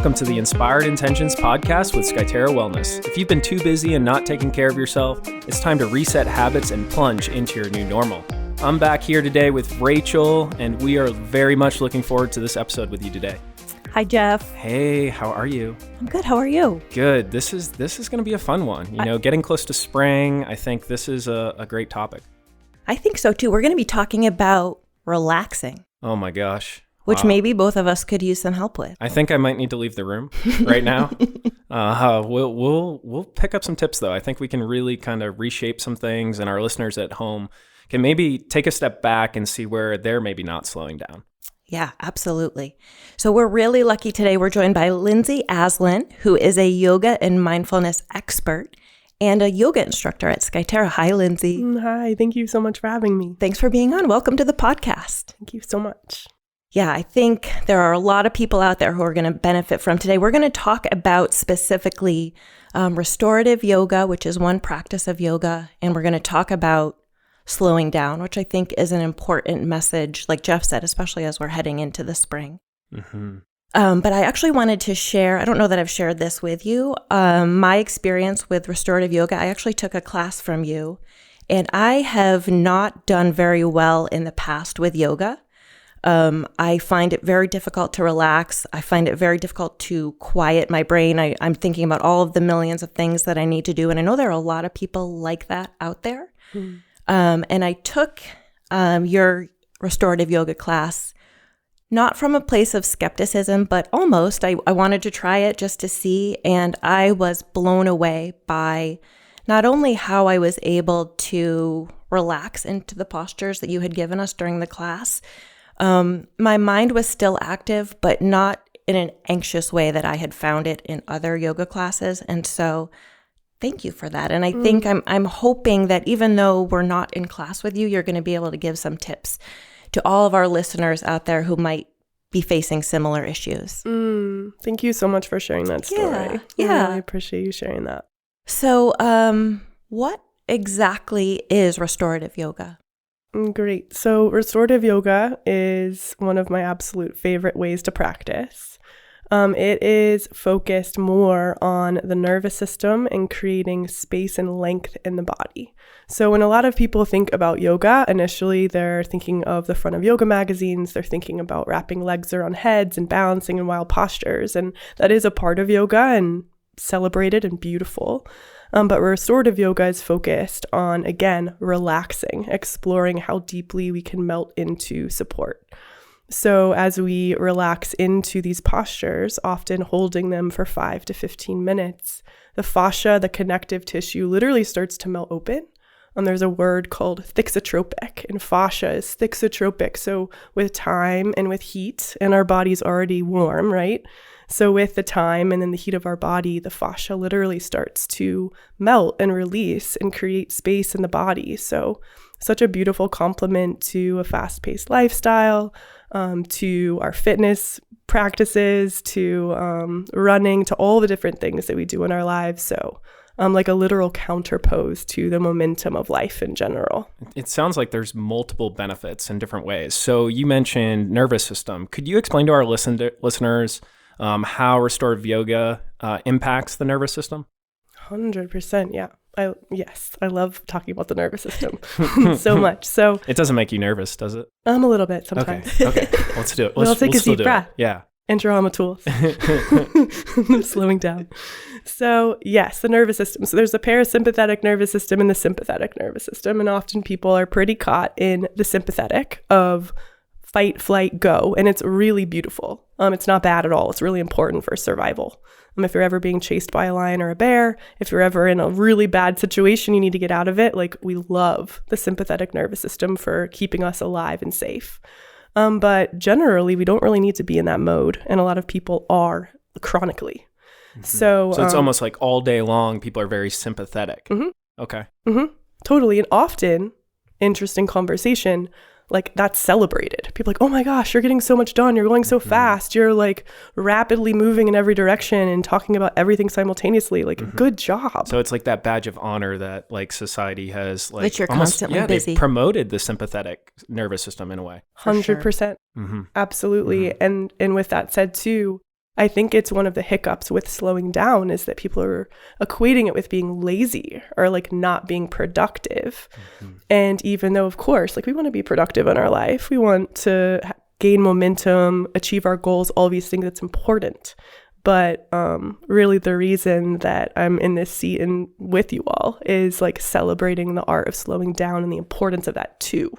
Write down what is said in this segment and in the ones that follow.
welcome to the Inspired Intentions podcast with Skyterra Wellness. If you've been too busy and not taking care of yourself, it's time to reset habits and plunge into your new normal. I'm back here today with Rachel, and we are very much looking forward to this episode with you today. Hi, Jeff. Hey, how are you? I'm good. How are you? Good. This is going to be a fun one. You know, getting close to spring, I think this is a great topic. I think so, too. We're going to be talking about relaxing. Oh, my gosh. Which maybe both of us could use some help with. I think I might need to leave the room right now. We'll pick up some tips, though. I think we can really kind of reshape some things, and our listeners at home can maybe take a step back and see where they're maybe not slowing down. Yeah, absolutely. So we're really lucky today. We're joined by Lyndsey Azlynne, who is a yoga and mindfulness expert and a yoga instructor at Skyterra. Hi, Lyndsey. Hi. Thank you so much for having me. Thanks for being on. Welcome to the podcast. Thank you so much. Yeah, I think there are a lot of people out there who are going to benefit from today. We're going to talk about specifically restorative yoga, which is one practice of yoga. And we're going to talk about slowing down, which I think is an important message, like Jeff said, especially as we're heading into the spring. Mm-hmm. But I actually wanted to share, I don't know that I've shared this with you, my experience with restorative yoga. I actually took a class from you, and I have not done very well in the past with yoga. I find it very difficult to relax. I find it very difficult to quiet my brain. I'm thinking about all of the millions of things that I need to do. And I know there are a lot of people like that out there. Mm. And I took your restorative yoga class, not from a place of skepticism, but almost. I wanted to try it just to see. And I was blown away by not only how I was able to relax into the postures that you had given us during the class. My mind was still active, but not in an anxious way that I had found it in other yoga classes. And so thank you for that. And I think I'm hoping that even though we're not in class with you, you're going to be able to give some tips to all of our listeners out there who might be facing similar issues. Thank you so much for sharing that story. Yeah. I appreciate you sharing that. So what exactly is restorative yoga? Great. So restorative yoga is one of my absolute favorite ways to practice. It is focused more on the nervous system and creating space and length in the body. So when a lot of people think about yoga, initially they're thinking of the front of yoga magazines. They're thinking about wrapping legs around heads and balancing in wild postures. And that is a part of yoga and celebrated and beautiful. But restorative yoga is focused on, again, relaxing, exploring how deeply we can melt into support. So as we relax into these postures, often holding them for 5 to 15 minutes, the fascia, the connective tissue, literally starts to melt open. And there's a word called thixotropic, and fascia is thixotropic. So with time and with heat, and our body's already warm, right? So with the time and then the heat of our body, the fascia literally starts to melt and release and create space in the body. So such a beautiful complement to a fast-paced lifestyle, to our fitness practices, to running, to all the different things that we do in our lives. So like a literal counterpose to the momentum of life in general. It sounds like there's multiple benefits in different ways. So you mentioned nervous system. Could you explain to our listeners how restorative yoga impacts the nervous system? 100%, yeah. I love talking about the nervous system so much. So it doesn't make you nervous, does it? A little bit sometimes. Okay. Let's do it. We'll take a deep breath. Yeah. Enter all my tools. I'm slowing down. So yes, the nervous system. So there's the parasympathetic nervous system and the sympathetic nervous system. And often people are pretty caught in the sympathetic of fight, flight, go. And it's really beautiful. It's not bad at all. It's really important for survival. If you're ever being chased by a lion or a bear, if you're ever in a really bad situation, you need to get out of it. Like, we love the sympathetic nervous system for keeping us alive and safe. But generally, we don't really need to be in that mode. And a lot of people are chronically. Mm-hmm. So it's almost like all day long, people are very sympathetic. Mm-hmm. Okay. Mm-hmm. Totally. And often, interesting conversation, like that's celebrated. People are like, oh my gosh, you're getting so much done. You're going so fast. You're like rapidly moving in every direction and talking about everything simultaneously. Like, good job. So it's like that badge of honor that like society has, like, that you're almost, constantly busy. They promoted the sympathetic nervous system in a way. 100%. Mm-hmm. Absolutely. Mm-hmm. And with that said too, I think it's one of the hiccups with slowing down is that people are equating it with being lazy or like not being productive. And even though, of course, like we want to be productive in our life, we want to gain momentum, achieve our goals, all these things, that's important. But really the reason that I'm in this seat and with you all is like celebrating the art of slowing down and the importance of that too.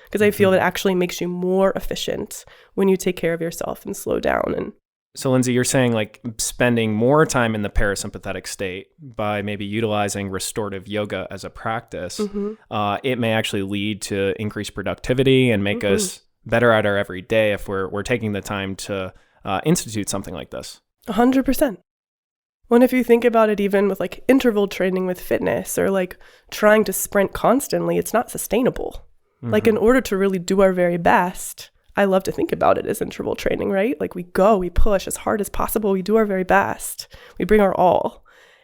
Because I feel it actually makes you more efficient when you take care of yourself and slow down. And so Lyndsey, you're saying like spending more time in the parasympathetic state by maybe utilizing restorative yoga as a practice, it may actually lead to increased productivity and make us better at our everyday if we're taking the time to institute something like this. 100%. Well, if you think about it, even with like interval training with fitness or like trying to sprint constantly, it's not sustainable. Like in order to really do our very best, I love to think about it as interval training, right? Like we go, we push as hard as possible. We do our very best. We bring our all.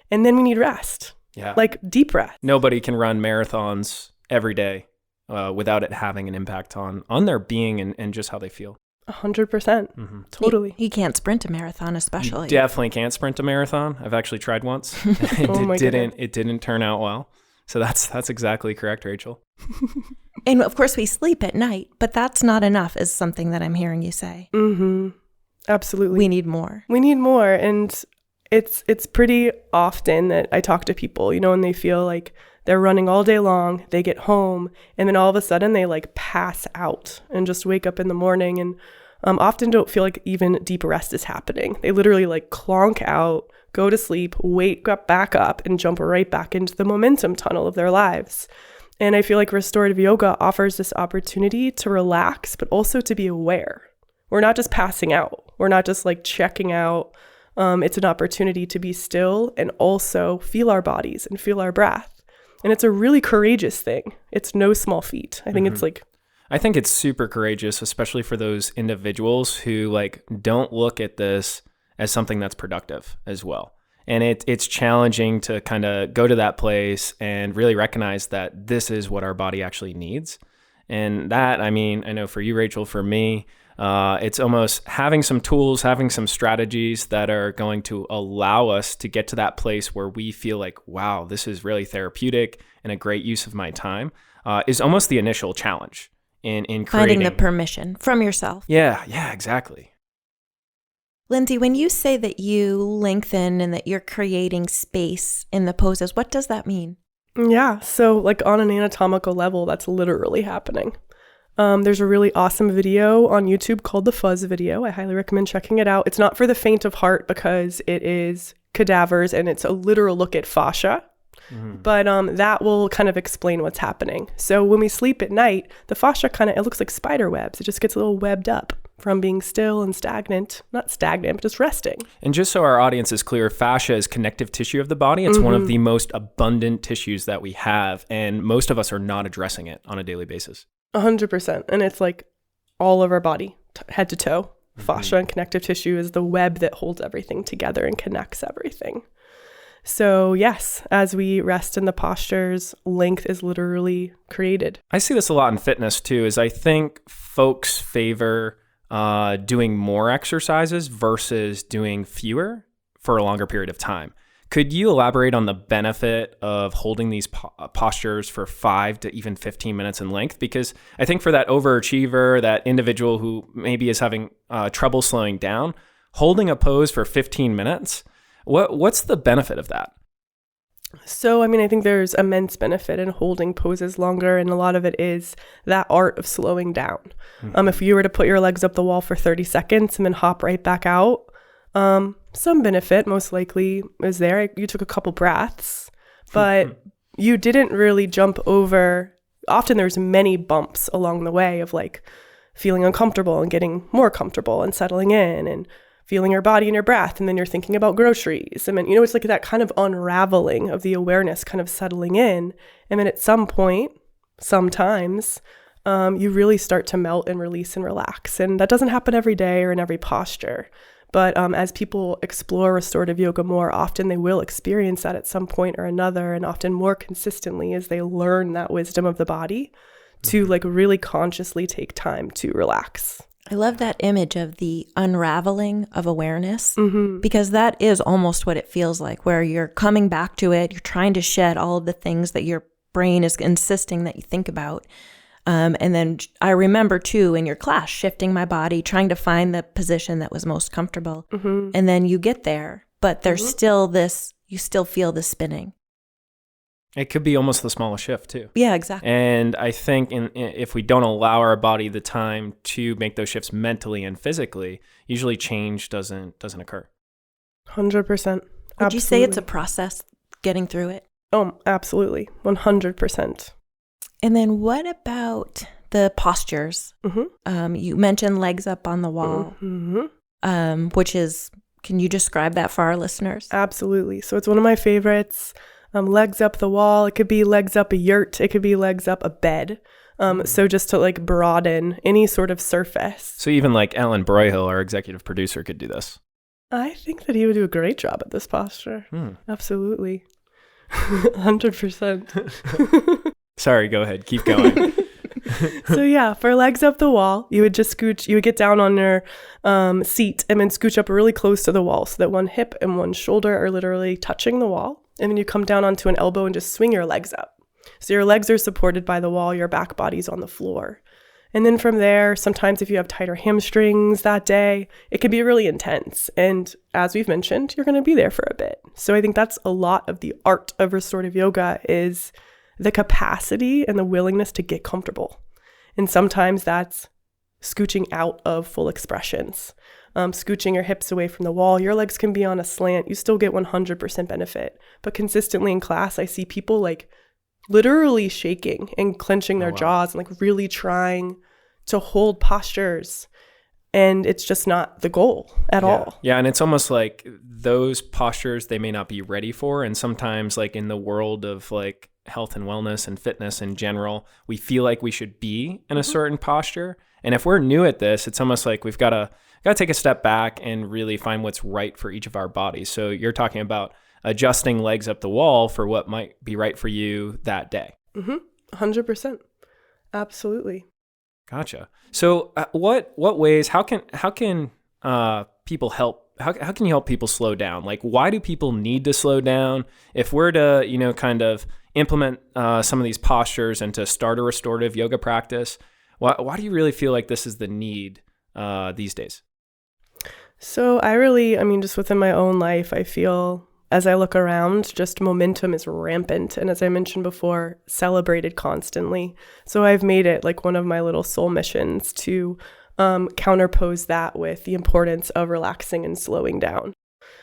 And then we need rest. Yeah. Like deep rest. Nobody can run marathons every day without it having an impact on their being and just how they feel. 100%. Totally. You can't sprint a marathon, especially. You definitely can't sprint a marathon. I've actually tried once. It didn't turn out well. So that's exactly correct, Rachel. And of course we sleep at night, but that's not enough is something that I'm hearing you say. Absolutely. We need more. We need more. And it's pretty often that I talk to people, you know, and they feel like they're running all day long, they get home, and then all of a sudden they like pass out and just wake up in the morning and often don't feel like even deep rest is happening. They literally like clonk out, go to sleep, wake up back up, and jump right back into the momentum tunnel of their lives. And I feel like restorative yoga offers this opportunity to relax, but also to be aware. We're not just passing out. We're not just like checking out. It's an opportunity to be still and also feel our bodies and feel our breath. And it's a really courageous thing. It's no small feat. I think it's super courageous, especially for those individuals who like don't look at this as something that's productive as well. And it's challenging to kind of go to that place and really recognize that this is what our body actually needs. And that, I mean, I know for you, Rachel, for me, it's almost having some tools, having some strategies that are going to allow us to get to that place where we feel like, wow, this is really therapeutic and a great use of my time, is almost the initial challenge in creating. Finding the permission from yourself. Yeah, exactly. Lyndsey, when you say that you lengthen and that you're creating space in the poses, what does that mean? Yeah, so like on an anatomical level, that's literally happening. There's a really awesome video on YouTube called the Fuzz video. I highly recommend checking it out. It's not for the faint of heart because it is cadavers and it's a literal look at fascia. But that will kind of explain what's happening. So when we sleep at night, the fascia it looks like spider webs. It just gets a little webbed up from being still and stagnant. Not stagnant, but just resting. And just so our audience is clear, fascia is connective tissue of the body. It's one of the most abundant tissues that we have. And most of us are not addressing it on a daily basis. 100%. And it's like all of our body, head to toe. Fascia and connective tissue is the web that holds everything together and connects everything. So yes, as we rest in the postures, length is literally created. I see this a lot in fitness too, is I think folks favor doing more exercises versus doing fewer for a longer period of time. Could you elaborate on the benefit of holding these postures for 5 to even 15 minutes in length? Because I think for that overachiever, that individual who maybe is having trouble slowing down, holding a pose for 15 minutes, what's the benefit of that? So, I mean, I think there's immense benefit in holding poses longer, and a lot of it is that art of slowing down. If you were to put your legs up the wall for 30 seconds and then hop right back out, some benefit most likely is there. You took a couple breaths, but you didn't really jump over. Often there's many bumps along the way of like feeling uncomfortable and getting more comfortable and settling in and feeling your body and your breath. And then you're thinking about groceries. And then, it's like that kind of unraveling of the awareness kind of settling in. And then at some point, sometimes, you really start to melt and release and relax. And that doesn't happen every day or in every posture. But as people explore restorative yoga more, often they will experience that at some point or another, and often more consistently as they learn that wisdom of the body to like really consciously take time to relax I love that image of the unraveling of awareness, Mm-hmm. because that is almost what it feels like, where you're coming back to it. You're trying to shed all of the things that your brain is insisting that you think about. And then I remember too in your class, shifting my body, trying to find the position that was most comfortable. Mm-hmm. And then you get there, but there's Mm-hmm. still this, you still feel the spinning. It could be almost the smallest shift too. Yeah, exactly. And I think if we don't allow our body the time to make those shifts mentally and physically, usually change doesn't occur. 100%. Would you say it's a process getting through it? Oh, absolutely. 100%. And then what about the postures? Mm-hmm. You mentioned legs up on the wall, Mm-hmm. which is, can you describe that for our listeners? Absolutely. So it's one of my favorites. Legs up the wall. It could be legs up a yurt. It could be legs up a bed. So just to like broaden any sort of surface. So even like Ellen Broyhill, our executive producer, could do this. I think that he would do a great job at this posture. Absolutely. 100%. Sorry, go ahead. Keep going. So yeah, for legs up the wall, you would just you would get down on your seat and then scooch up really close to the wall so that one hip and one shoulder are literally touching the wall. And then you come down onto an elbow and just swing your legs up. So your legs are supported by the wall, your back body's on the floor. And then from there, sometimes if you have tighter hamstrings that day, it can be really intense. And as we've mentioned, you're going to be there for a bit. So I think that's a lot of the art of restorative yoga is the capacity and the willingness to get comfortable. And sometimes that's scooching out of full expressions, scooching your hips away from the wall. Your legs can be on a slant. You still get 100% benefit. But consistently in class, I see people like literally shaking and clenching their jaws and like really trying to hold postures. And it's just not the goal at all. Yeah, and it's almost like those postures they may not be ready for. And sometimes like in the world of like health and wellness and fitness in general, we feel like we should be in a certain posture. And if we're new at this, it's almost like we've got to take a step back and really find what's right for each of our bodies. So you're talking about adjusting legs up the wall for what might be right for you that day. 100%. Absolutely. Gotcha. So what ways, how can people help? How can you help people slow down? Like, why do people need to slow down? If we're to, kind of implement some of these postures and to start a restorative yoga practice, why do you really feel like this is the need these days? So just within my own life, I feel as I look around, just momentum is rampant. And as I mentioned before, celebrated constantly. So I've made it like one of my little soul missions to counterpose that with the importance of relaxing and slowing down.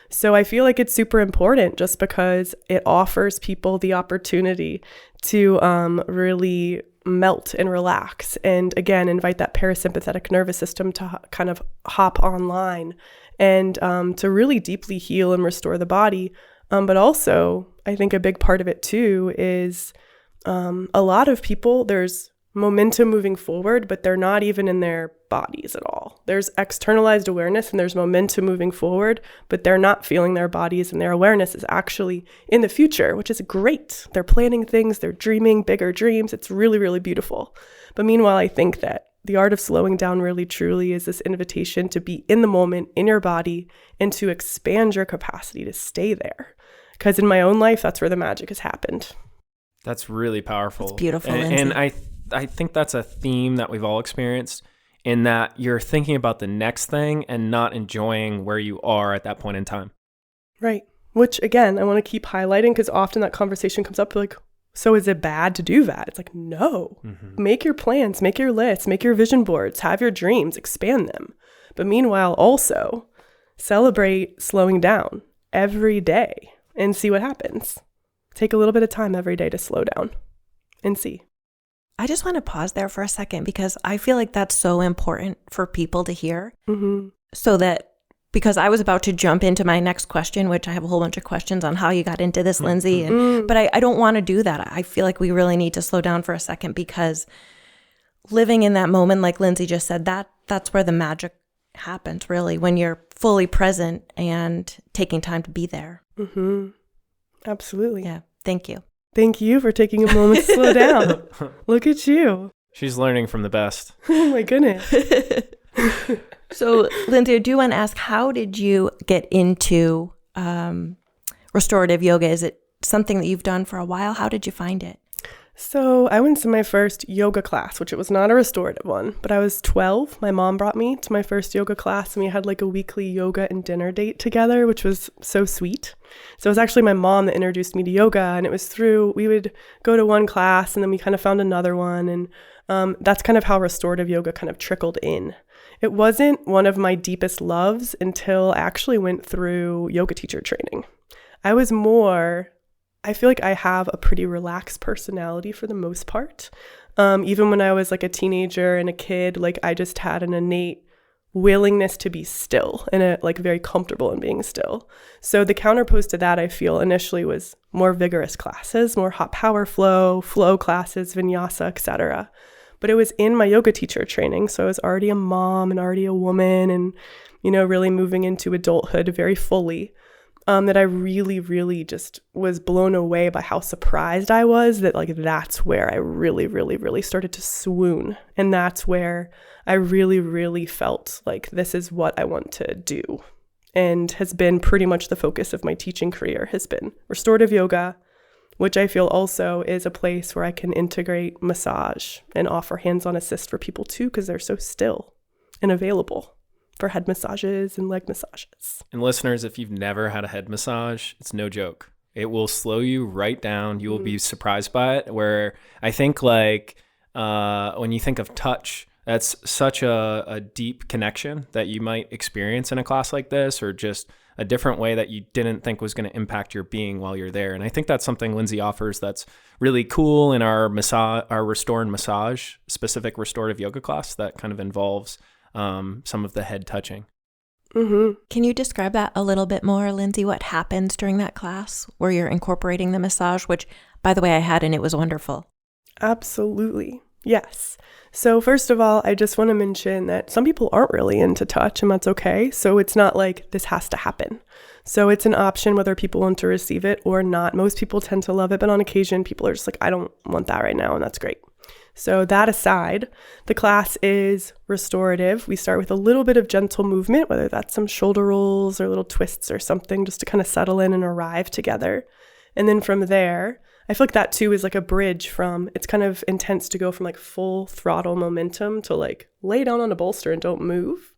So I feel like it's super important just because it offers people the opportunity to really melt and relax and again invite that parasympathetic nervous system to kind of hop online and to really deeply heal and restore the body. But also I think a big part of it too is a lot of people, there's momentum moving forward, but they're not even in their bodies at all. There's externalized awareness and there's momentum moving forward, but they're not feeling their bodies and their awareness is actually in the future, which is great. They're planning things, they're dreaming bigger dreams. It's really, really beautiful. But meanwhile, I think that the art of slowing down really truly is this invitation to be in the moment, in your body, and to expand your capacity to stay there. Because in my own life, that's where the magic has happened. That's really powerful. It's beautiful, and Lyndsey. I think that's a theme that we've all experienced in that you're thinking about the next thing and not enjoying where you are at that point in time. Right. Which, again, I want to keep highlighting because often that conversation comes up like, so is it bad to do that? It's like, no. Make your plans, make your lists, make your vision boards, have your dreams, expand them. But meanwhile, also celebrate slowing down every day and see what happens. Take a little bit of time every day to slow down and see. I just want to pause there for a second because I feel like that's so important for people to hear. So that, because I was about to jump into my next question, which I have a whole bunch of questions on how you got into this, Lyndsey. But I don't want to do that. I feel like we really need to slow down for a second because living in that moment, like Lyndsey just said, that's where the magic happens, really, when you're fully present and taking time to be there. Absolutely. Yeah. Thank you. Thank you for taking a moment to slow down. Look at you. She's learning from the best. Oh my goodness. So, Lyndsey, I do want to ask, how did you get into restorative yoga? Is it something that you've done for a while? How did you find it? So I went to my first yoga class, which it was not a restorative one, but I was 12. My mom brought me to my first yoga class, and we had like a weekly yoga and dinner date together, which was so sweet. So it was actually my mom that introduced me to yoga, and it was we would go to one class and then we kind of found another one. And that's kind of how restorative yoga kind of trickled in. It wasn't one of my deepest loves until I actually went through yoga teacher training. I feel like I have a pretty relaxed personality for the most part. Even when I was like a teenager and a kid, like I just had an innate willingness to be still and like very comfortable in being still. So the counterpose to that, I feel initially was more vigorous classes, more hot power flow classes, vinyasa, etc. But it was in my yoga teacher training. So I was already a mom and already a woman and, really moving into adulthood very fully. That I really, really just was blown away by how surprised I was that like that's where I really, really, really started to swoon. And that's where I really, really felt like this is what I want to do, and has been pretty much the focus of my teaching career has been restorative yoga, which I feel also is a place where I can integrate massage and offer hands-on assist for people too, because they're so still and available for head massages and leg massages. And listeners, if you've never had a head massage, it's no joke. It will slow you right down. You will be surprised by it. Where I think like when you think of touch, that's such a deep connection that you might experience in a class like this, or just a different way that you didn't think was going to impact your being while you're there. And I think that's something Lyndsey offers that's really cool in our restore and massage specific restorative yoga class that kind of involves some of the head touching. Mm-hmm. Can you describe that a little bit more, Lyndsey? What happens during that class where you're incorporating the massage, which, by the way, I had and it was wonderful? Absolutely. Yes. So first of all, I just want to mention that some people aren't really into touch, and that's okay. So it's not like this has to happen. So it's an option whether people want to receive it or not. Most people tend to love it, but on occasion people are just like, I don't want that right now, and that's great. So that aside, the class is restorative. We start with a little bit of gentle movement, whether that's some shoulder rolls or little twists or something, just to kind of settle in and arrive together. And then from there, I feel like that too is like a bridge from, it's kind of intense to go from like full throttle momentum to like lay down on a bolster and don't move.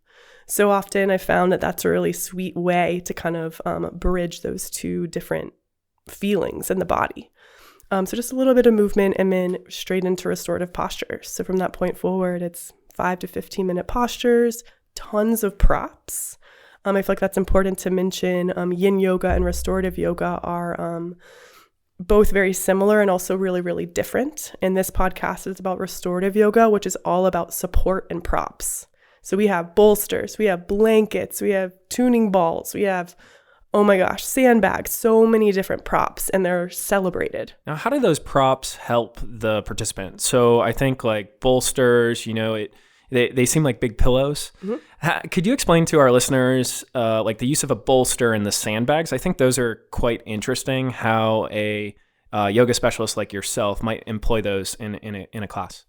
So often I found that that's a really sweet way to kind of bridge those two different feelings in the body. So just a little bit of movement and then straight into restorative postures. So from that point forward, it's 5 to 15 minute postures, tons of props. I feel like that's important to mention. Yin yoga and restorative yoga are both very similar and also really, really different. And this podcast is about restorative yoga, which is all about support and props. So we have bolsters, we have blankets, we have tuning balls, we have, oh my gosh, sandbags, so many different props, and they're celebrated. Now, how do those props help the participant? So I think like bolsters, they seem like big pillows. Mm-hmm. Could you explain to our listeners like the use of a bolster and the sandbags? I think those are quite interesting, how a yoga specialist like yourself might employ those in a class.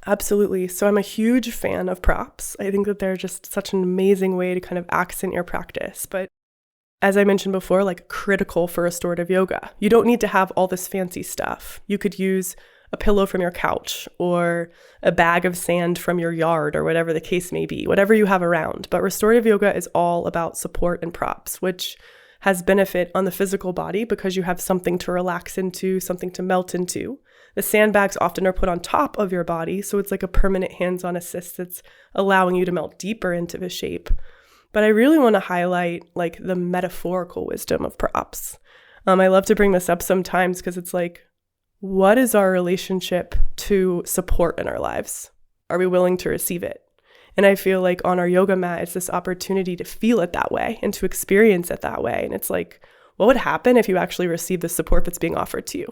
Absolutely. So I'm a huge fan of props. I think that they're just such an amazing way to kind of accent your practice. But as I mentioned before, like critical for restorative yoga. You don't need to have all this fancy stuff. You could use a pillow from your couch or a bag of sand from your yard or whatever the case may be, whatever you have around. But restorative yoga is all about support and props, which has benefit on the physical body because you have something to relax into, something to melt into. The sandbags often are put on top of your body, so it's like a permanent hands-on assist that's allowing you to melt deeper into the shape. But I really want to highlight like the metaphorical wisdom of props. I love to bring this up sometimes because it's like, what is our relationship to support in our lives? Are we willing to receive it? And I feel like on our yoga mat, it's this opportunity to feel it that way and to experience it that way. And it's like, what would happen if you actually receive the support that's being offered to you?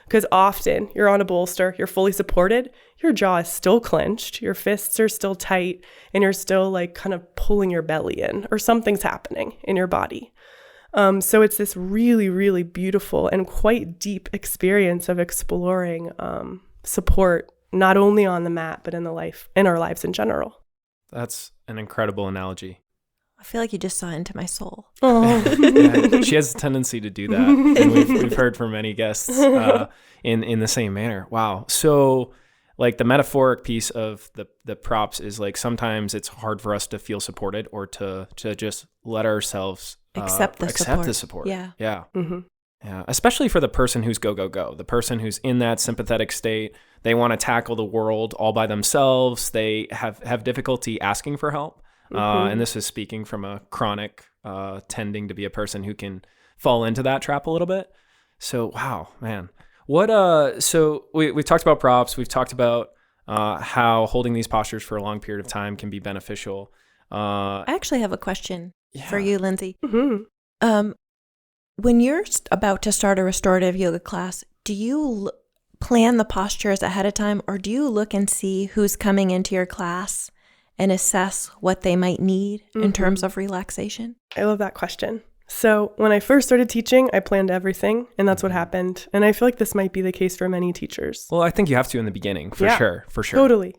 Because often you're on a bolster, you're fully supported, your jaw is still clenched, your fists are still tight, and you're still like kind of pulling your belly in, or something's happening in your body. So it's this really, really beautiful and quite deep experience of exploring support, not only on the mat, but in our lives in general. That's an incredible analogy. I feel like you just saw into my soul. Yeah, she has a tendency to do that. And we've heard from many guests in the same manner. Wow. So like the metaphoric piece of the props is like sometimes it's hard for us to feel supported or to just let ourselves accept the support. Yeah. Yeah. Mm-hmm. Yeah. Especially for the person who's go, the person who's in that sympathetic state. They want to tackle the world all by themselves. They have difficulty asking for help. And this is speaking from a chronic tending to be a person who can fall into that trap a little bit. So, wow, man. So we've talked about props. We've talked about how holding these postures for a long period of time can be beneficial. I actually have a question for you, Lyndsey. Mm-hmm. When you're about to start a restorative yoga class, do you plan the postures ahead of time, or do you look and see who's coming into your class and assess what they might need in terms of relaxation? I love that question. So when I first started teaching, I planned everything, and that's what happened. And I feel like this might be the case for many teachers. Well, I think you have to in the beginning, for sure. Totally.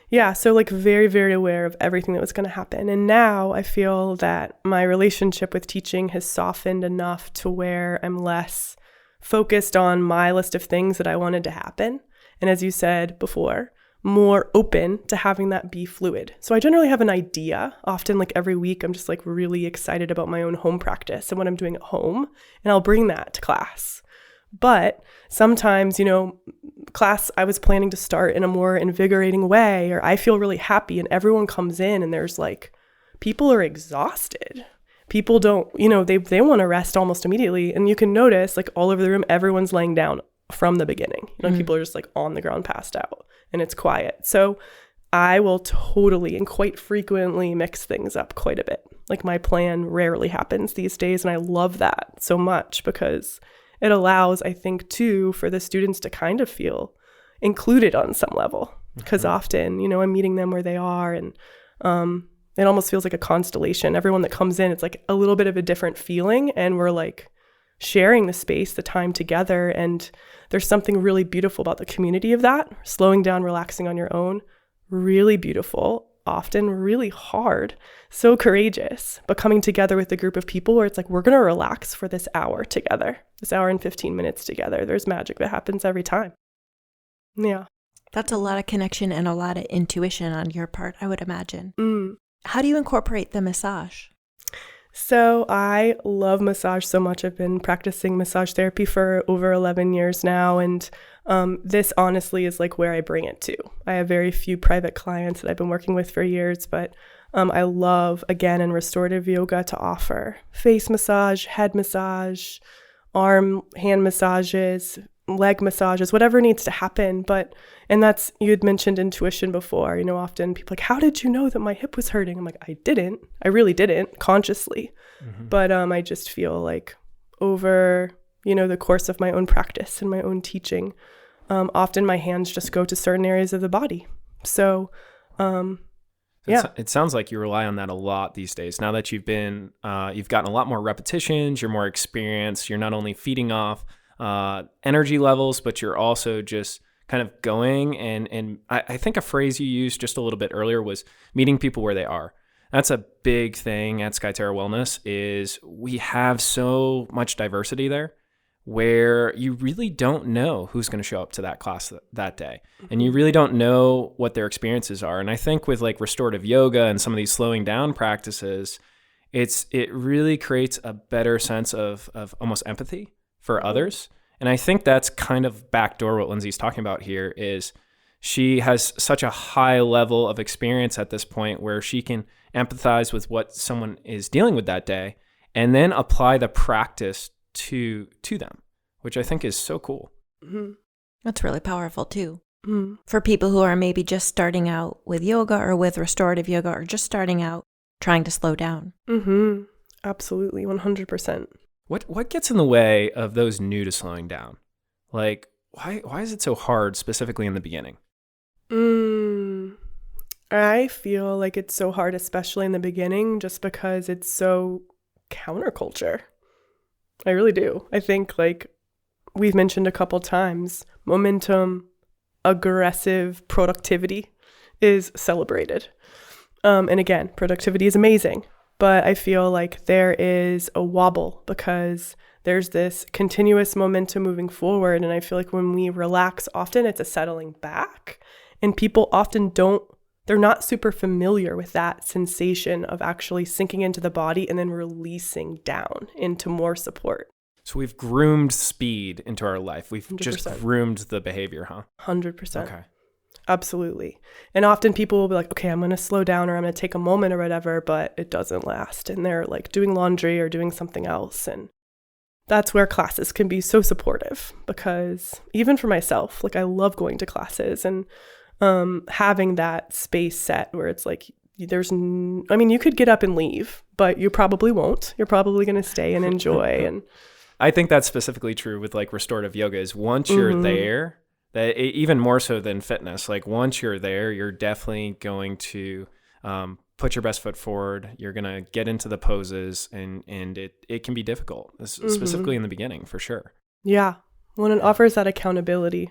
Yeah, so like very, very aware of everything that was going to happen. And now I feel that my relationship with teaching has softened enough to where I'm less focused on my list of things that I wanted to happen. And as you said before, more open to having that be fluid. So I generally have an idea. Often like every week, I'm just like really excited about my own home practice and what I'm doing at home. And I'll bring that to class. But sometimes, class I was planning to start in a more invigorating way, or I feel really happy and everyone comes in and there's like, people are exhausted. People don't, they want to rest almost immediately. And you can notice like all over the room, everyone's laying down from the beginning. People are just like on the ground passed out and it's quiet. So I will totally and quite frequently mix things up quite a bit. Like my plan rarely happens these days. And I love that so much because it allows, I think, too, for the students to kind of feel included on some level. Because often, I'm meeting them where they are and it almost feels like a constellation. Everyone that comes in, it's like a little bit of a different feeling and we're like sharing the space, the time together. And there's something really beautiful about the community of that. Slowing down, relaxing on your own, really beautiful, often really hard, so courageous, but coming together with a group of people where it's like, we're going to relax for this hour together, this hour and 15 minutes together. There's magic that happens every time. Yeah. That's a lot of connection and a lot of intuition on your part, I would imagine. Mm. How do you incorporate the massage? So I love massage so much. I've been practicing massage therapy for over 11 years now. And this honestly is like where I bring it to. I have very few private clients that I've been working with for years, but I love, again, in restorative yoga to offer face massage, head massage, arm, hand massages, leg massages, whatever needs to happen. And that's, you had mentioned intuition before, often people like, how did you know that my hip was hurting? I'm like, I really didn't consciously. But I just feel like over, the course of my own practice and my own teaching, often my hands just go to certain areas of the body. So, yeah. It sounds like you rely on that a lot these days. Now that you've gotten a lot more repetitions, you're more experienced, you're not only feeding off energy levels, but you're also just kind of going. And I think a phrase you used just a little bit earlier was meeting people where they are. That's a big thing at Skyterra Wellness is we have so much diversity there where you really don't know who's going to show up to that class that day. And you really don't know what their experiences are. And I think with like restorative yoga and some of these slowing down practices, it really creates a better sense of almost empathy for others. And I think that's kind of backdoor what Lyndsey's talking about here is she has such a high level of experience at this point where she can empathize with what someone is dealing with that day and then apply the practice to them, which I think is so cool. Mm-hmm. That's really powerful too. Mm-hmm. For people who are maybe just starting out with yoga or with restorative yoga or just starting out trying to slow down. Mm-hmm. Absolutely, 100%. What gets in the way of those new to slowing down? Like, why is it so hard specifically in the beginning? I feel like it's so hard, especially in the beginning, just because it's so counterculture. I really do. I think like we've mentioned a couple times, momentum, aggressive productivity is celebrated. And again, productivity is amazing, but I feel like there is a wobble because there's this continuous momentum moving forward. And I feel like when we relax, often it's a settling back, and people often they're not super familiar with that sensation of actually sinking into the body and then releasing down into more support. So we've groomed speed into our life. We've 100%. just groomed the behavior, huh? 100%. Okay. Absolutely. And often people will be like, okay, I'm going to slow down or I'm going to take a moment or whatever, but it doesn't last. And they're like doing laundry or doing something else. And that's where classes can be so supportive, because even for myself, like I love going to classes and having that space set where it's like, you could get up and leave, but you probably won't. You're probably going to stay and enjoy. And I think that's specifically true with like restorative yoga is once you're there, that even more so than fitness, like once you're there, you're definitely going to put your best foot forward. You're going to get into the poses, and it can be difficult, specifically in the beginning, for sure. Yeah. Well, it offers that accountability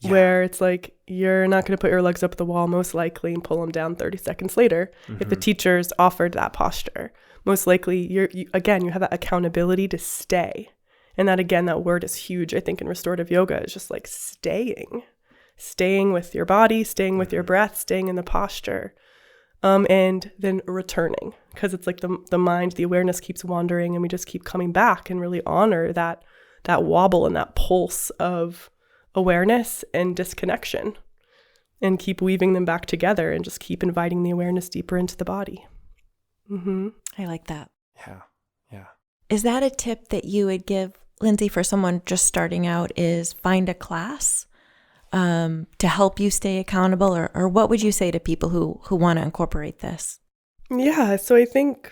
where it's like, you're not going to put your legs up the wall most likely and pull them down 30 seconds later. If the teacher's offered that posture, most likely you have that accountability to stay. And that, again, that word is huge, I think, in restorative yoga, is just like staying with your body, staying with your breath, staying in the posture, and then returning, because it's like the mind, the awareness keeps wandering, and we just keep coming back and really honor that wobble and that pulse of awareness and disconnection, and keep weaving them back together and just keep inviting the awareness deeper into the body. I like that. Yeah. Is that a tip that you would give, Lyndsey, for someone just starting out, is find a class to help you stay accountable? Or what would you say to people who want to incorporate this? Yeah, so I think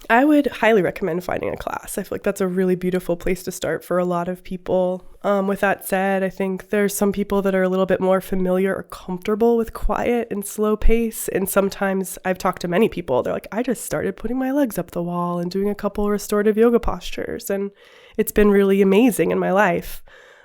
I would highly recommend finding a class. I feel like that's a really beautiful place to start for a lot of people. With that said, I think there's some people that are a little bit more familiar or comfortable with quiet and slow pace. And sometimes I've talked to many people, they're like, I just started putting my legs up the wall and doing a couple restorative yoga postures, and it's been really amazing in my life.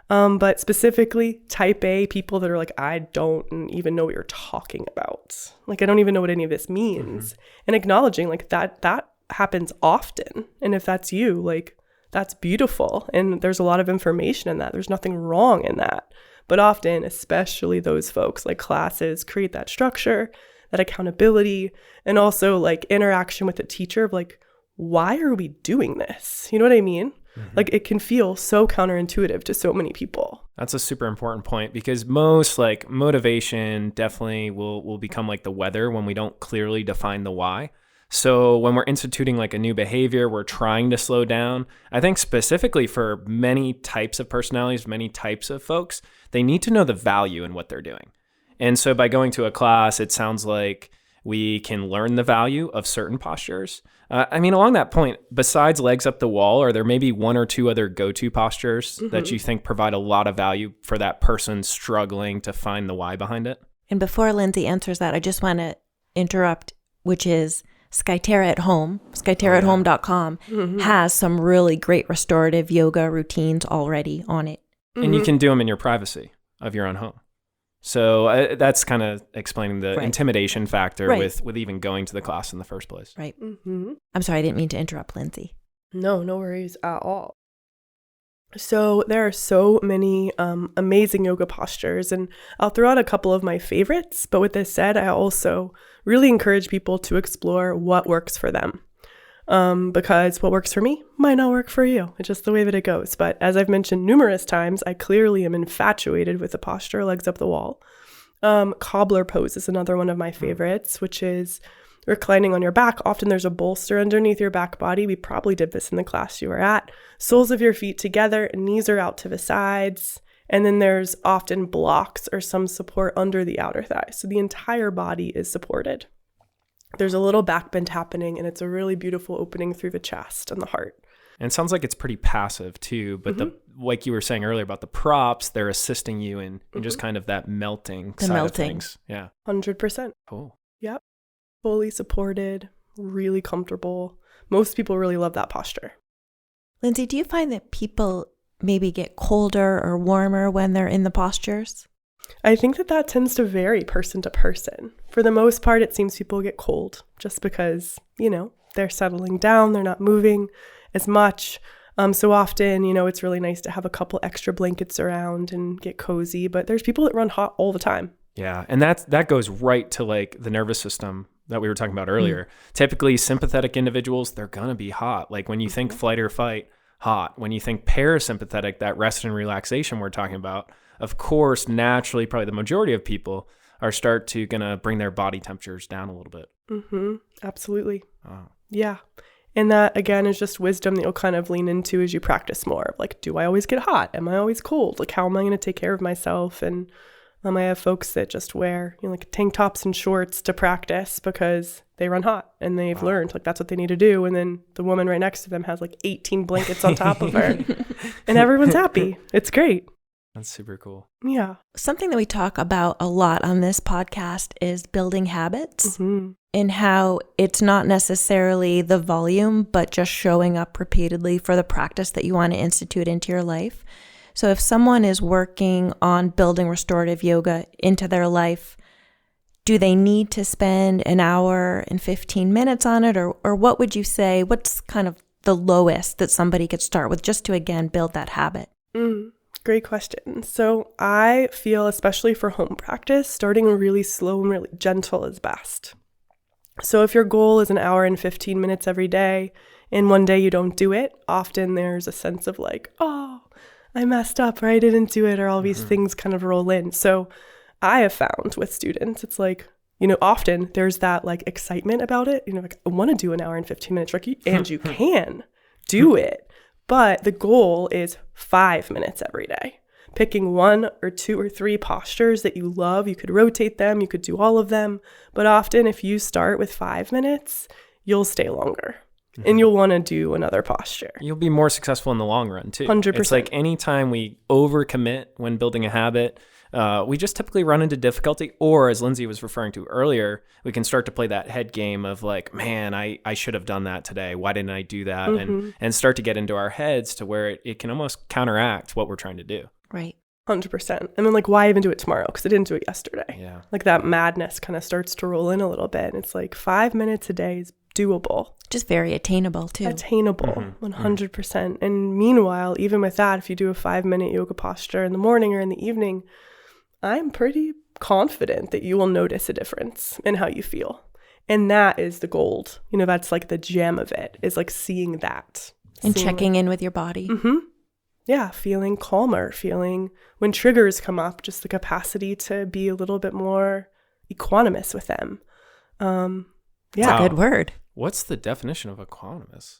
But specifically type A people that are like, I don't even know what you're talking about. Like, I don't even know what any of this means. And acknowledging like that happens often. And if that's you, like, that's beautiful. And there's a lot of information in that. There's nothing wrong in that. But often, especially those folks, like classes create that structure, that accountability, and also like interaction with the teacher of like, why are we doing this? You know what I mean? Like, it can feel so counterintuitive to so many people. That's a super important point, because most like motivation definitely will become like the weather when we don't clearly define the why. So when we're instituting like a new behavior, we're trying to slow down. I think specifically for many types of personalities, many types of folks, they need to know the value in what they're doing. And so by going to a class, it sounds like we can learn the value of certain postures. Along that point, besides legs up the wall, are there maybe one or two other go-to postures that you think provide a lot of value for that person struggling to find the why behind it? And before Lyndsey answers that, I just want to interrupt, which is Skyterra at home, skyterraathome.com has some really great restorative yoga routines already on it. And you can do them in your privacy of your own home. So that's kind of explaining the intimidation factor with even going to the class in the first place. Right. I'm sorry, I didn't mean to interrupt, Lyndsey. No worries at all. So there are so many amazing yoga postures, and I'll throw out a couple of my favorites. But with this said, I also really encourage people to explore what works for them. Because what works for me might not work for you. It's just the way that it goes. But as I've mentioned numerous times, I clearly am infatuated with the posture, legs up the wall. Cobbler pose is another one of my favorites, which is reclining on your back. Often there's a bolster underneath your back body. We probably did this in the class you were at. Soles of your feet together, knees are out to the sides. And then there's often blocks or some support under the outer thigh. So the entire body is supported. There's a little back bend happening, and it's a really beautiful opening through the chest and the heart. And it sounds like it's pretty passive too, but like you were saying earlier about the props, they're assisting you in just kind of that melting side of things. Yeah. 100%. Cool. Yep. Fully supported, really comfortable. Most people really love that posture. Lyndsey, do you find that people maybe get colder or warmer when they're in the postures? I think that tends to vary person to person. For the most part, it seems people get cold just because, they're settling down, they're not moving as much. So often, it's really nice to have a couple extra blankets around and get cozy, but there's people that run hot all the time. Yeah. And that goes right to like the nervous system that we were talking about earlier. Typically sympathetic individuals, they're going to be hot. Like when you think flight or fight, hot. When you think parasympathetic, that rest and relaxation we're talking about, of course, naturally, probably the majority of people are gonna bring their body temperatures down a little bit. Mm-hmm. Absolutely. Oh. Yeah. And that, again, is just wisdom that you'll kind of lean into as you practice more. Like, do I always get hot? Am I always cold? Like, how am I going to take care of myself? And I have folks that just wear, like tank tops and shorts to practice because they run hot and they've learned like that's what they need to do. And then the woman right next to them has like 18 blankets on top of her and everyone's happy. It's great. That's super cool. Yeah. Something that we talk about a lot on this podcast is building habits and how it's not necessarily the volume, but just showing up repeatedly for the practice that you want to institute into your life. So if someone is working on building restorative yoga into their life, do they need to spend an hour and 15 minutes on it? Or what would you say, what's kind of the lowest that somebody could start with just to, again, build that habit? Great question. So I feel, especially for home practice, starting really slow and really gentle is best. So if your goal is an hour and 15 minutes every day, and one day you don't do it, often there's a sense of like, oh, I messed up or I didn't do it, or all these things kind of roll in. So I have found with students, it's like, often there's that like excitement about it. Like I want to do an hour and 15 minutes, Ricky, and you can do it. But the goal is 5 minutes every day. Picking 1 or 2 or 3 postures that you love. You could rotate them. You could do all of them. But often if you start with 5 minutes, you'll stay longer. And you'll want to do another posture. You'll be more successful in the long run too. 100%. It's like anytime we overcommit when building a habit, we just typically run into difficulty. Or as Lyndsey was referring to earlier, we can start to play that head game of like, man, I should have done that today. Why didn't I do that? And start to get into our heads to where it can almost counteract what we're trying to do. Right. 100%. And then like, why even do it tomorrow? Because I didn't do it yesterday. Yeah. Like that madness kind of starts to roll in a little bit. And it's like 5 minutes a day is doable. Just very attainable too. Attainable, 100%. And meanwhile, even with that, if you do a 5-minute yoga posture in the morning or in the evening, I'm pretty confident that you will notice a difference in how you feel. And that is the gold. That's like the gem of it, is like seeing that. And checking in with your body. Yeah, feeling calmer, feeling when triggers come up, just the capacity to be a little bit more equanimous with them. Yeah. That's a good word. What's the definition of equanimous?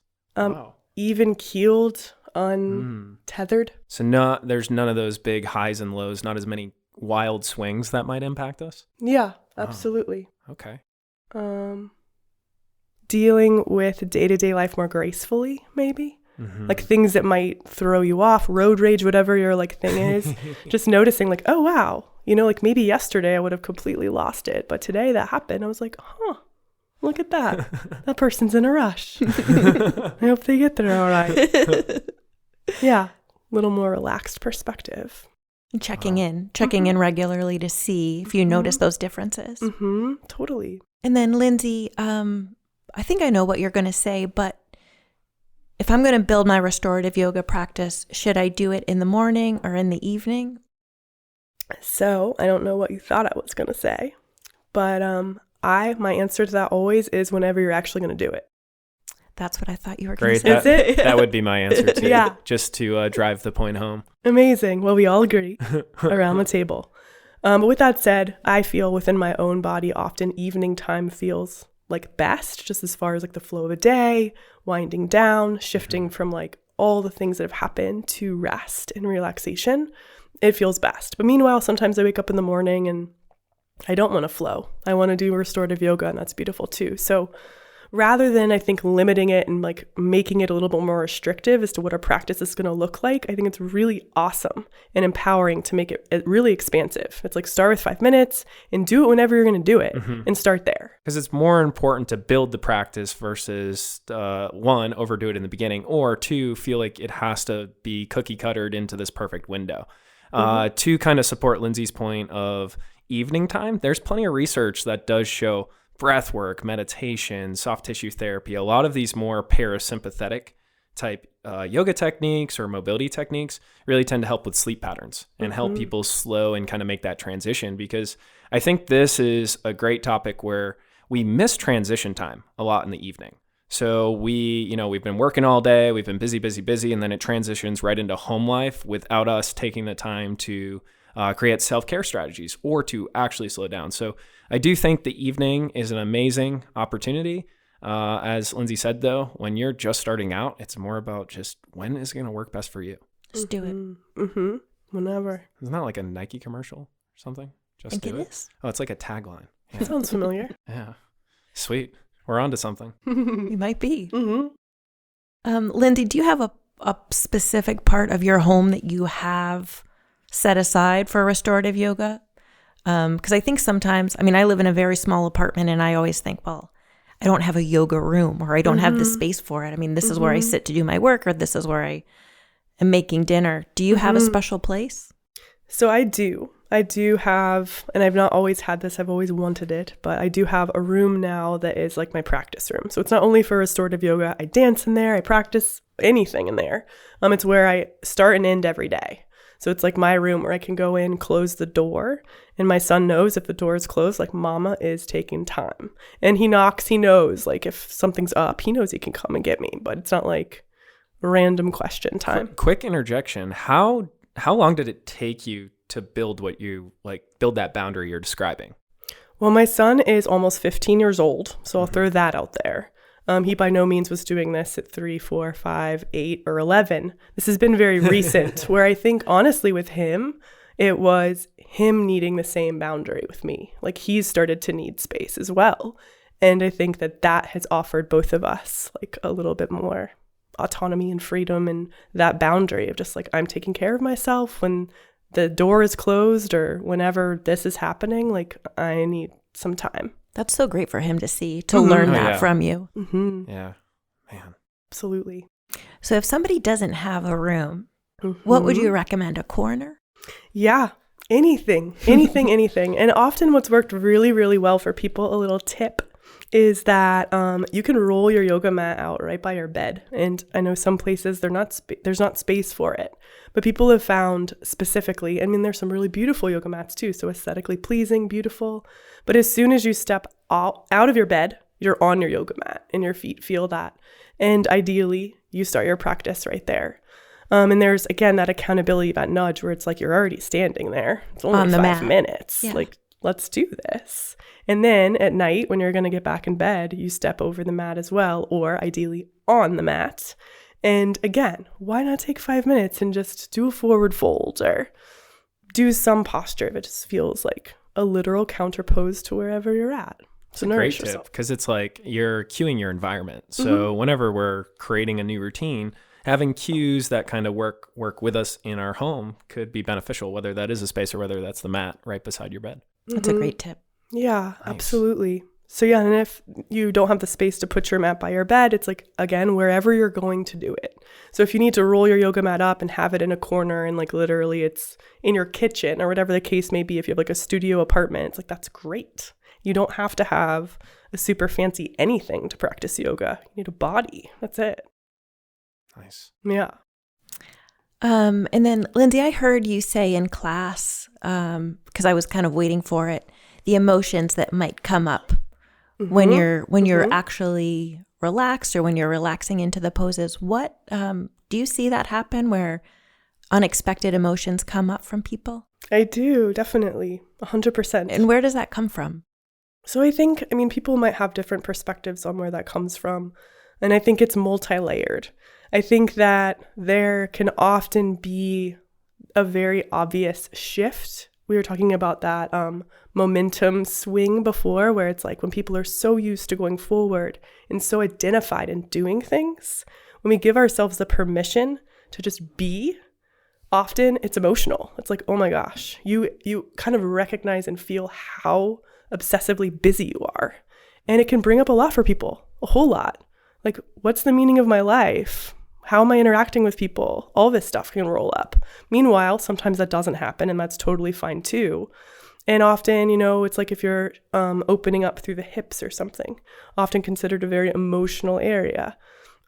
Even keeled, untethered. So there's none of those big highs and lows, not as many wild swings that might impact us? Yeah, absolutely. Okay. Dealing with day-to-day life more gracefully, maybe. Like things that might throw you off, road rage, whatever your like thing is. Just noticing like, oh, wow. Like maybe yesterday I would have completely lost it. But today that happened. I was like, look at that. That person's in a rush. I hope they get there all right. Yeah. A little more relaxed perspective. Checking in regularly to see if you notice those differences. Totally. And then Lyndsey, I think I know what you're going to say, but if I'm going to build my restorative yoga practice, should I do it in the morning or in the evening? So I don't know what you thought I was going to say, but my answer to that always is whenever you're actually going to do it. That's what I thought you were going to say. That's it. That would be my answer too. Yeah. Just to drive the point home. Amazing. Well, we all agree around the table. But with that said, I feel within my own body, often evening time feels like best, just as far as like the flow of a day, winding down, shifting from like all the things that have happened to rest and relaxation. It feels best. But meanwhile, sometimes I wake up in the morning and I don't want to flow. I want to do restorative yoga, and that's beautiful too. So rather than, I think, limiting it and like making it a little bit more restrictive as to what our practice is going to look like, I think it's really awesome and empowering to make it really expansive. It's like start with 5 minutes and do it whenever you're going to do it and start there. Because it's more important to build the practice versus 1, overdo it in the beginning, or 2, feel like it has to be cookie cuttered into this perfect window. To kind of support Lyndsey's point of evening time, there's plenty of research that does show breath work, meditation, soft tissue therapy, a lot of these more parasympathetic type yoga techniques or mobility techniques really tend to help with sleep patterns and help people slow and kind of make that transition, because I think this is a great topic where we miss transition time a lot in the evening. So we've been working all day, we've been busy, and then it transitions right into home life without us taking the time to create self-care strategies or to actually slow down. So I do think the evening is an amazing opportunity. As Lyndsey said, though, when you're just starting out, it's more about just when is it going to work best for you. Just do it. Whenever. Isn't that like a Nike commercial or something? Just I think do it it. is. Oh, it's like a tagline. That sounds familiar. Yeah. Sweet. We're on to something. You might be. Lyndsey, do you have a specific part of your home that you have set aside for restorative yoga? Because I think sometimes, I live in a very small apartment and I always think, well, I don't have a yoga room or I don't have the space for it. This is where I sit to do my work, or this is where I am making dinner. Do you have a special place? So I do have, and I've not always had this, I've always wanted it, but I do have a room now that is like my practice room. So it's not only for restorative yoga, I dance in there, I practice anything in there. It's where I start and end every day. So it's like my room where I can go in, close the door, and my son knows if the door is closed, like mama is taking time. And he knocks, he knows, like if something's up, he knows he can come and get me, but it's not like random question time. Quick interjection. How long did it take you to build build that boundary you're describing? Well, my son is almost 15 years old, so I'll throw that out there. He by no means was doing this at 3, 4, 5, 8, or 11. This has been very recent, where I think, honestly, with him, it was him needing the same boundary with me. Like, he's started to need space as well. And I think that has offered both of us, like, a little bit more autonomy and freedom, and that boundary of just, like, I'm taking care of myself when the door is closed or whenever this is happening. Like, I need some time. That's so great for him to see, to learn that from you. Yeah, man. Absolutely. So if somebody doesn't have a room, what would you recommend? A corner? Yeah, anything. And often what's worked really, really well for people, a little tip, is that you can roll your yoga mat out right by your bed. And I know some places there's not space for it. But people have found specifically, there's some really beautiful yoga mats too, so aesthetically pleasing, beautiful. But as soon as you step out of your bed, you're on your yoga mat and your feet feel that. And ideally, you start your practice right there. And there's, again, that accountability, that nudge where it's like you're already standing there. It's only on the 5 mat. minutes. Yeah. Like, let's do this. And then at night, when you're going to get back in bed, you step over the mat as well, or ideally on the mat. And again, why not take 5 minutes and just do a forward fold or do some posture that just feels like a literal counter pose to wherever you're at. It's a great tip, because it's like you're cueing your environment. So whenever we're creating a new routine, having cues that kind of work with us in our home could be beneficial, whether that is a space or whether that's the mat right beside your bed. That's a great tip. Yeah, Nice. Absolutely. So yeah, and if you don't have the space to put your mat by your bed, it's like, again, wherever you're going to do it. So if you need to roll your yoga mat up and have it in a corner and like literally it's in your kitchen or whatever the case may be, if you have like a studio apartment, it's like, that's great. You don't have to have a super fancy anything to practice yoga. You need a body. That's it. Nice. Yeah. And then, Lyndsey, I heard you say in class, because I was kind of waiting for it, the emotions that might come up when you're actually relaxed or when you're relaxing into the poses. What do you see that happen where unexpected emotions come up from people? I do, definitely, 100%. And where does that come from? So I think, people might have different perspectives on where that comes from. And I think it's multi-layered. I think that there can often be a very obvious shift. We were talking about that momentum swing before, where it's like when people are so used to going forward and so identified in doing things, when we give ourselves the permission to just be, often it's emotional. It's like, oh my gosh, you kind of recognize and feel how obsessively busy you are. And it can bring up a lot for people, a whole lot. Like, what's the meaning of my life? How am I interacting with people? All this stuff can roll up. Meanwhile, sometimes that doesn't happen, and that's totally fine too. And often, it's like if you're opening up through the hips or something, often considered a very emotional area.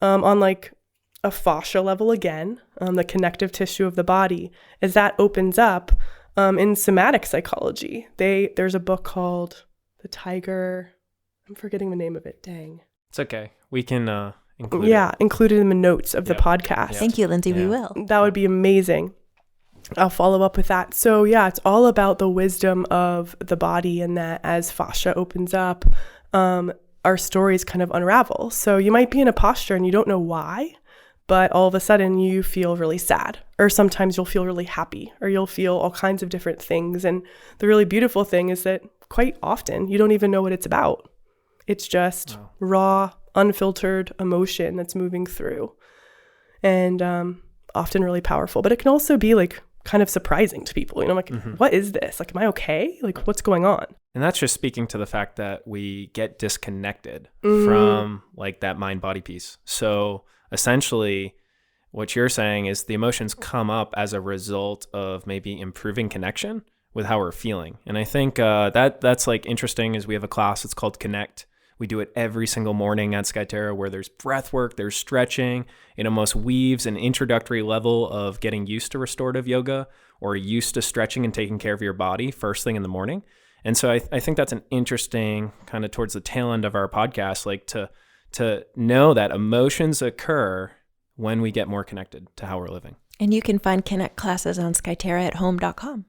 On like a fascia level again, the connective tissue of the body, as that opens up in somatic psychology. There's a book called The Tiger. I'm forgetting the name of it. Dang. It's okay. We can include it. Include it in the notes of the podcast. Yep. Thank you, Lyndsey. We will. That would be amazing. I'll follow up with that. So it's all about the wisdom of the body, and that as fascia opens up, our stories kind of unravel. So you might be in a posture and you don't know why, but all of a sudden you feel really sad, or sometimes you'll feel really happy, or you'll feel all kinds of different things. And the really beautiful thing is that quite often you don't even know what it's about. It's just raw, unfiltered emotion that's moving through, and often really powerful. But it can also be like kind of surprising to people, like, what is this? Like, am I okay? Like, what's going on? And that's just speaking to the fact that we get disconnected from like that mind-body piece. So essentially what you're saying is the emotions come up as a result of maybe improving connection with how we're feeling. And I think that's like interesting, is we have a class, it's called Connect. We do it every single morning at Skyterra, where there's breath work, there's stretching. It almost weaves an introductory level of getting used to restorative yoga, or used to stretching and taking care of your body first thing in the morning. And so I think that's an interesting kind of towards the tail end of our podcast, like to know that emotions occur when we get more connected to how we're living. And you can find Connect classes on skyterra@home.com.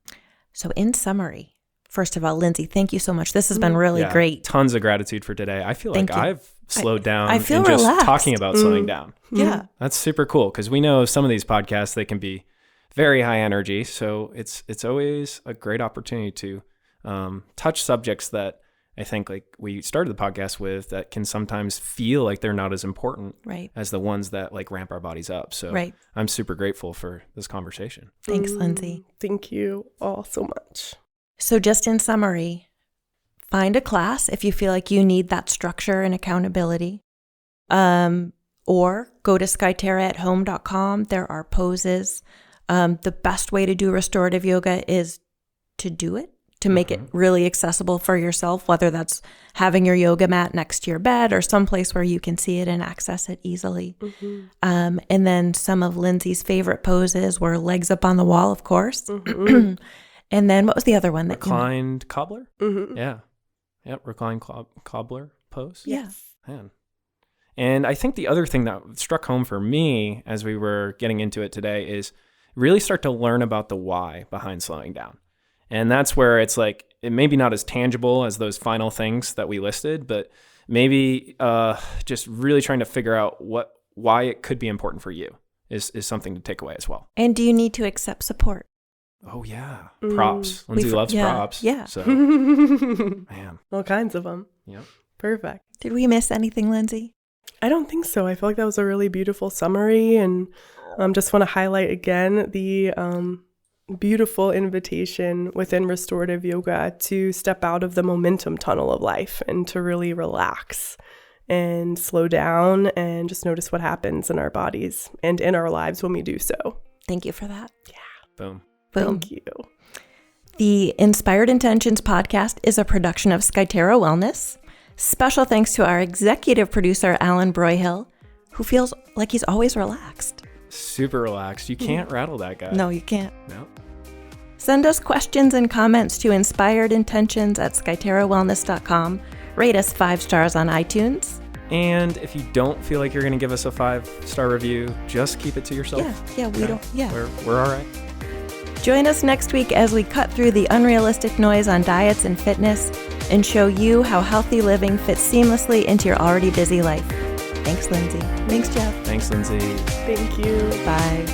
So in summary, first of all, Lyndsey, thank you so much. This has been really great. Tons of gratitude for today. I feel Thank like you. I've slowed down. I feel and just relaxed. talking about slowing down. Yeah. That's super cool, because we know some of these podcasts, they can be very high energy. So it's always a great opportunity to touch subjects that I think like we started the podcast with, that can sometimes feel like they're not as important as the ones that like ramp our bodies up. So I'm super grateful for this conversation. Thanks, Lyndsey. Thank you all so much. So just in summary, find a class if you feel like you need that structure and accountability. Or go to skyterra@home.com. There are poses. The best way to do restorative yoga is to do it, to make it really accessible for yourself, whether that's having your yoga mat next to your bed or someplace where you can see it and access it easily. And then some of Lyndsey's favorite poses were legs up on the wall, of course. And then what was the other one? Reclined cobbler? Yeah. Yep, reclined cobbler pose. Yes. Man. And I think the other thing that struck home for me as we were getting into it today is really start to learn about the why behind slowing down. And that's where it's like, it may be not as tangible as those final things that we listed, but maybe just really trying to figure out why it could be important for you is something to take away as well. And do you need to accept support? Oh, yeah. Props. Lyndsey loves props. Yeah. So, man. All kinds of them. Yep. Perfect. Did we miss anything, Lyndsey? I don't think so. I feel like that was a really beautiful summary, and just want to highlight again the beautiful invitation within restorative yoga to step out of the momentum tunnel of life and to really relax and slow down and just notice what happens in our bodies and in our lives when we do so. Thank you for that. Yeah. Boom. Thank you. The Inspired Intentions podcast is a production of Skyterra Wellness. Special thanks to our executive producer, Alan Broyhill, who feels like he's always relaxed. Super relaxed. You can't rattle that guy. No, you can't. No. Send us questions and comments to inspiredintentions@skyterrawellness.com. Rate us 5 stars on iTunes. And if you don't feel like you're going to give us a 5-star review, just keep it to yourself. We're all right. Join us next week as we cut through the unrealistic noise on diets and fitness and show you how healthy living fits seamlessly into your already busy life. Thanks, Lyndsey. Thanks, Jeff. Thanks, Lyndsey. Thank you. Bye.